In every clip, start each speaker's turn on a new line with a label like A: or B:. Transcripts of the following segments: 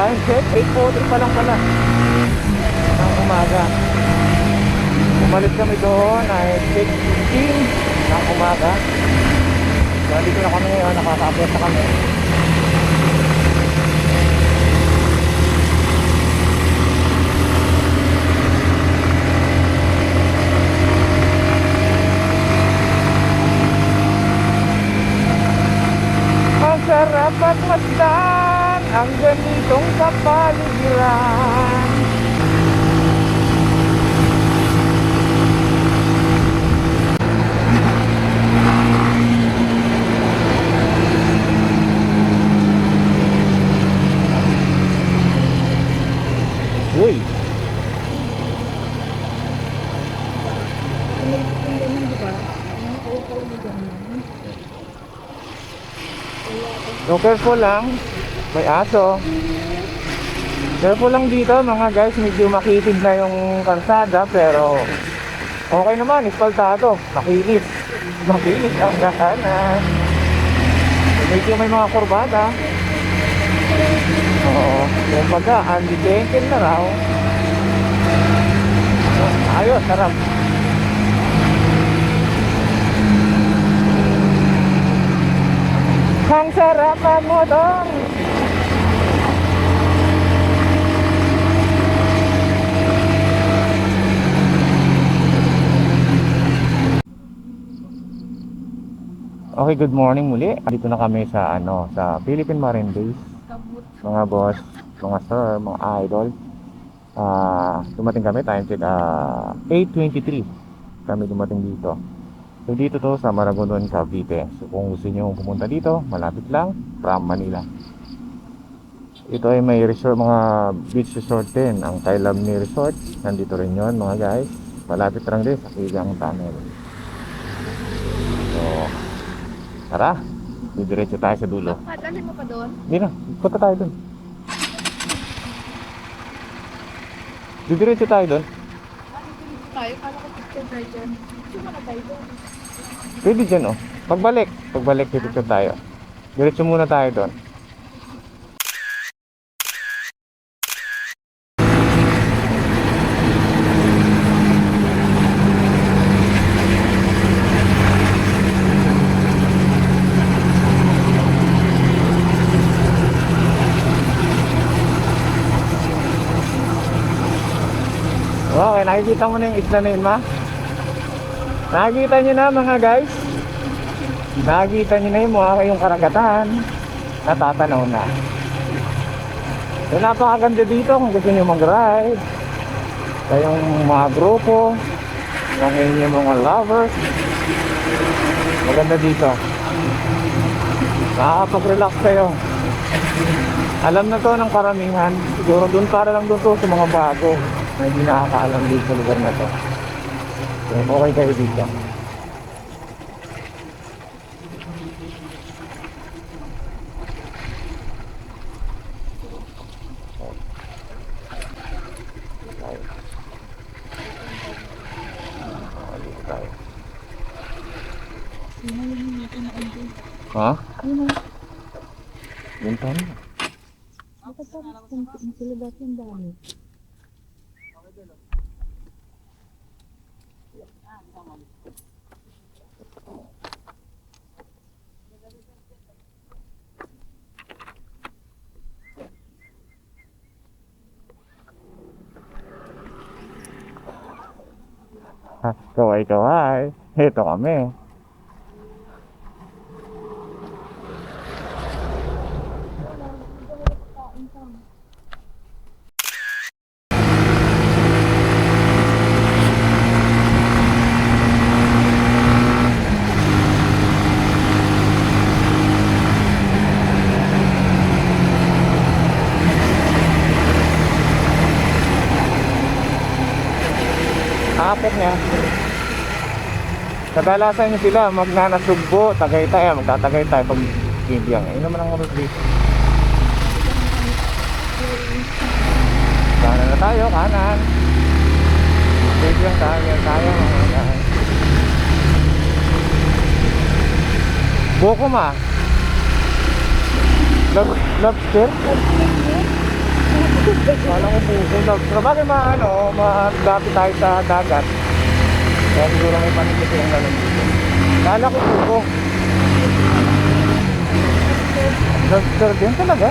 A: Time check, 8:40 pa lang pala ng umaga. Umalis kami doon ay 6:15 ng umaga. So dito na kami ngayon, nakaka-upload na kami. Ang sarap at masdan ang ganitong kapaligiran. Uy! So careful lang, may aso. Careful lang dito mga guys, medyo makitid na yung kalsada pero okay naman, ispaltado, makinis. Makinis ang daanan. Medyo may mga kurbada. Oo, kumbaga, andi-tenken na raw. Ayos, sarap. Ang sarap ang motor. Okay, good morning muli. Dito na kami sa sa Philippine Marine Base. Mga boss, mga sir, mga idol. Dumating kami, time check 8:23. Kami dumating dito. So dito to sa Maragonon, Cavite. So kung gusto niyo pumunta dito, malapit lang from Manila. Ito ay may resort, mga beach resort din. Ang Kailabni Resort, nandito rin yon mga guys. Malapit lang din sa Kigang Tunnel. So tara, didiretso tayo sa dulo.
B: Dalhin mo pa doon?
A: Hindi na, punta tayo dun. Didiretso tayo dun.
B: Tayo, kala ko picture tayo dyan. Sino na tayo doon?
A: Pwede dyan oh. Pagbalik dito tayo. Diretso muna tayo dun. Okay, nakikita mo na yung isla na yun, ma? Nakikita nyo na mga guys. Nakikita nyo na yung karagatan. Natatanaw na. So napakaganda dito kung gusto nyo mag-ride. Kayong mga grupo, kung inyong mga lovers. Maganda dito. Nakakapag-relax kayo. Alam na to ng karamihan. Siguro dun para lang dun to sa mga bago na hindi nakakaalam dito sa lugar na to. So, okay kayo dito. Ha? Bintana.
B: Bakit parang kung sila dati ang dami?
A: Kaway-kaway. Ito kami. Apat niya. Kadalasan nyo sila magnanasugbo, Tagaytay, magtatagaytay pag Gibyang. Ayun naman ang route dito. Kanan na tayo, kanan. Gibyang tayo mga guys. Buko ma. Lobster? Kala ko puso. Sabagay madati tayo sa dagat. Kaya siguro may paninda silang ganun dito. Kala ko puso. Lobster din talaga?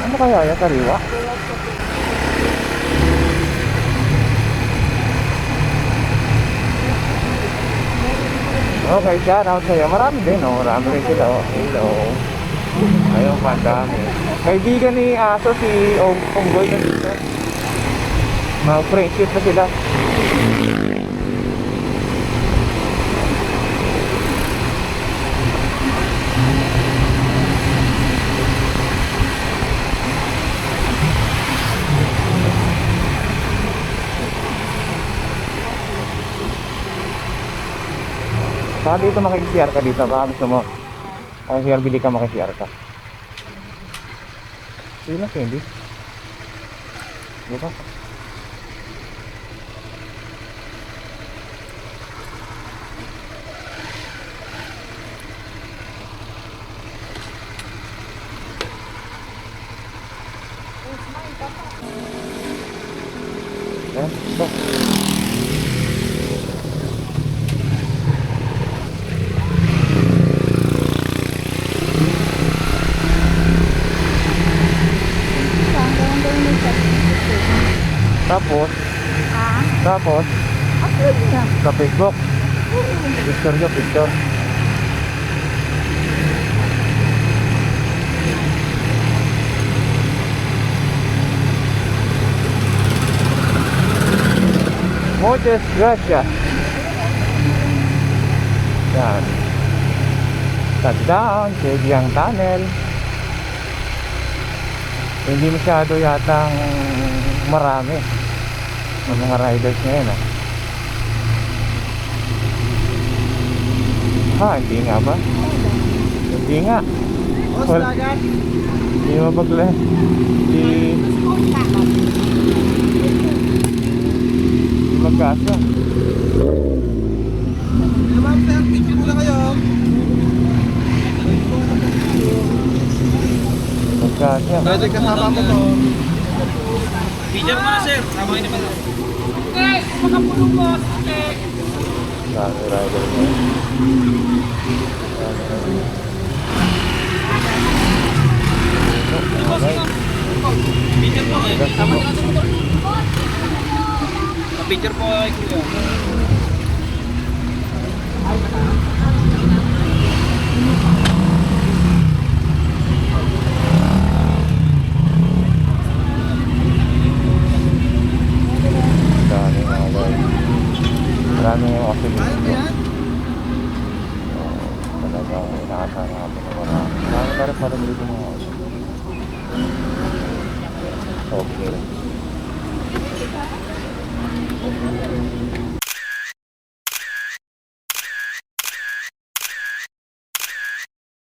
A: Ano kaya yan? Sariwa? Okay, shout out sa'yo. Marami din, oh. Marami rin sila, oh. Hello. Ayun pa, dami. Kaibigan ni Aso si Onggoy na dito. Mag-friendship na sila. Baka dito makikisiar ka dito. Baka gusto mo. Kaya bili ka makikisiar ka. Sige lang, Candy. Buka. Yan, ito. Tapos, tapos, sa Facebook, picture nyo, picture. Muchas gracias. Yan. Touchdown, Kegiang Tunnel. Hindi masyado yatang marami ng mga riders ngayon, ah. Hindi nga ba? Hindi nga. Hindi mapagla. Hindi magkasa.
C: Ma'am, sir, picture muna kayo.
A: Magkasa.
C: Pwede kasama mo to.
D: Picture mo na, sir. Sama kayo naman.
A: Dami rider ngayon.
D: Picture po kayo. Sama kayo naman. Picture po kayo, kuya.
A: Dami mga guys. Marami yung kasi dito. Talaga, nakasama kami na marami. Marami pa rin dito mga okay.